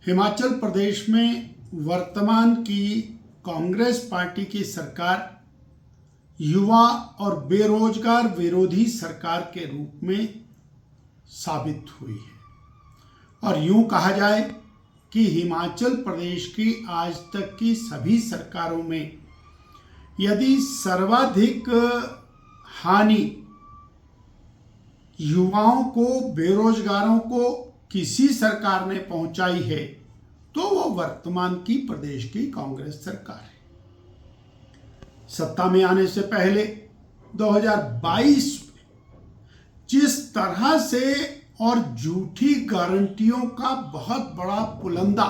हिमाचल प्रदेश में वर्तमान की कांग्रेस पार्टी की सरकार युवा और बेरोजगार विरोधी सरकार के रूप में साबित हुई है। और यूं कहा जाए कि हिमाचल प्रदेश की आज तक की सभी सरकारों में यदि सर्वाधिक हानि युवाओं को, बेरोजगारों को किसी सरकार ने पहुंचाई है तो वो वर्तमान की प्रदेश की कांग्रेस सरकार है। सत्ता में आने से पहले 2022 में जिस तरह से और झूठी गारंटियों का बहुत बड़ा पुलंदा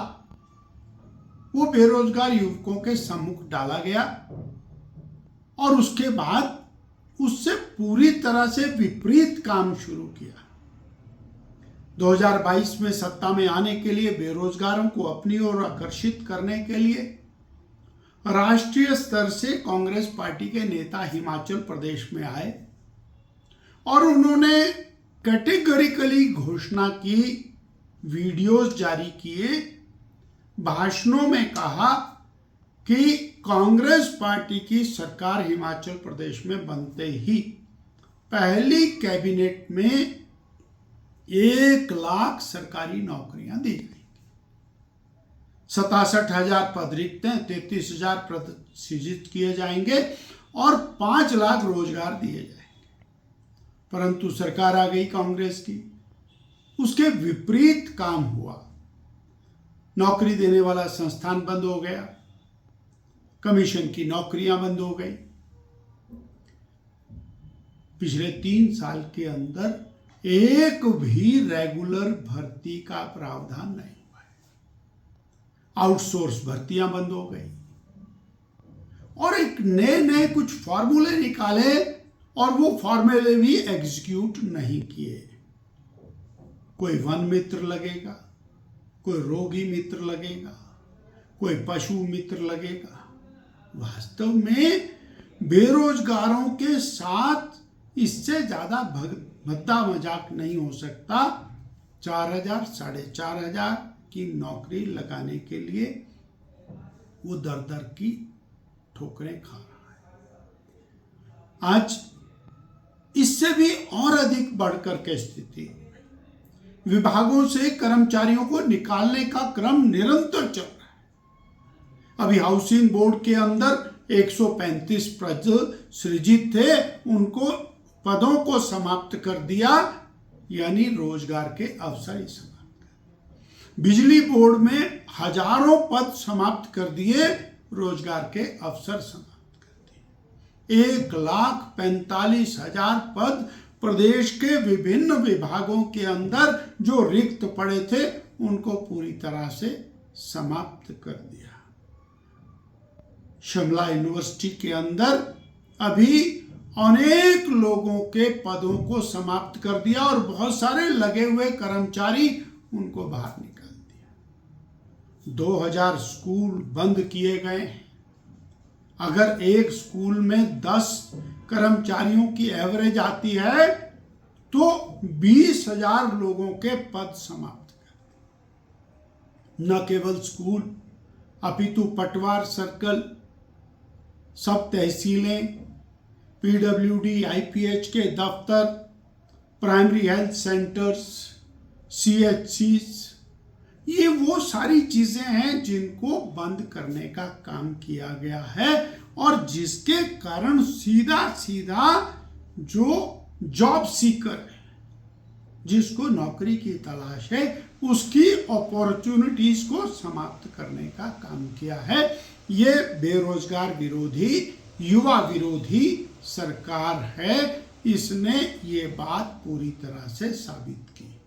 वो बेरोजगार युवकों के सम्मुख डाला गया और उसके बाद उससे पूरी तरह से विपरीत काम शुरू किया। 2022 में सत्ता में आने के लिए बेरोजगारों को अपनी ओर आकर्षित करने के लिए राष्ट्रीय स्तर से कांग्रेस पार्टी के नेता हिमाचल प्रदेश में आए और उन्होंने कैटेगरिकली घोषणा की, वीडियोस जारी किए, भाषणों में कहा कि कांग्रेस पार्टी की सरकार हिमाचल प्रदेश में बनते ही पहली कैबिनेट में 1 लाख सरकारी नौकरियां दी जाएंगी, 67,000 पद रिक्त हैं, 33,000 पद सृजित किए जाएंगे और 5 लाख रोजगार दिए जाएंगे। परंतु सरकार आ गई कांग्रेस की, उसके विपरीत काम हुआ। नौकरी देने वाला संस्थान बंद हो गया, कमीशन की नौकरियां बंद हो गई। पिछले 3 साल के अंदर एक भी रेगुलर भर्ती का प्रावधान नहीं हुआ है। आउटसोर्स भर्तियां बंद हो गई और एक नए कुछ फॉर्मूले निकाले और वो फॉर्मूले भी एग्जीक्यूट नहीं किए। कोई वन मित्र लगेगा, कोई रोगी मित्र लगेगा, कोई पशु मित्र लगेगा। वास्तव में बेरोजगारों के साथ इससे ज्यादा भद्दा मजाक नहीं हो सकता। 4,000 4,500 की नौकरी लगाने के लिए वो दर की ठोकरें खा रहा है। आज इससे भी और अधिक बढ़कर के स्थिति, विभागों से कर्मचारियों को निकालने का क्रम निरंतर चल रहा है। अभी हाउसिंग बोर्ड के अंदर 135 पद सृजित थे, उनको पदों को समाप्त कर दिया, यानी रोजगार के अवसर ही समाप्त कर। बिजली बोर्ड में हजारों पद समाप्त कर दिए, रोजगार के अवसर समाप्त कर दिए। 1,45,000 पद प्रदेश के विभिन्न विभागों के अंदर जो रिक्त पड़े थे उनको पूरी तरह से समाप्त कर दिया। शिमला यूनिवर्सिटी के अंदर अभी अनेक लोगों के पदों को समाप्त कर दिया और बहुत सारे लगे हुए कर्मचारी उनको बाहर निकाल दिया। 2000 स्कूल बंद किए गए। अगर एक स्कूल में 10 कर्मचारियों की एवरेज आती है तो 20,000 लोगों के पद समाप्त कर। न केवल स्कूल अपितु पटवार सर्कल, सब तहसीलें, PWD, IPH के दफ्तर, प्राइमरी हेल्थ सेंटर्स, CHCs, ये वो सारी चीजें हैं जिनको बंद करने का काम किया गया है और जिसके कारण सीधा जो जॉब सीकर है, जिसको नौकरी की तलाश है, उसकी अपॉर्चुनिटीज को समाप्त करने का काम किया है। ये बेरोजगार विरोधी, युवा विरोधी सरकार है। इसने ये बात पूरी तरह से साबित की।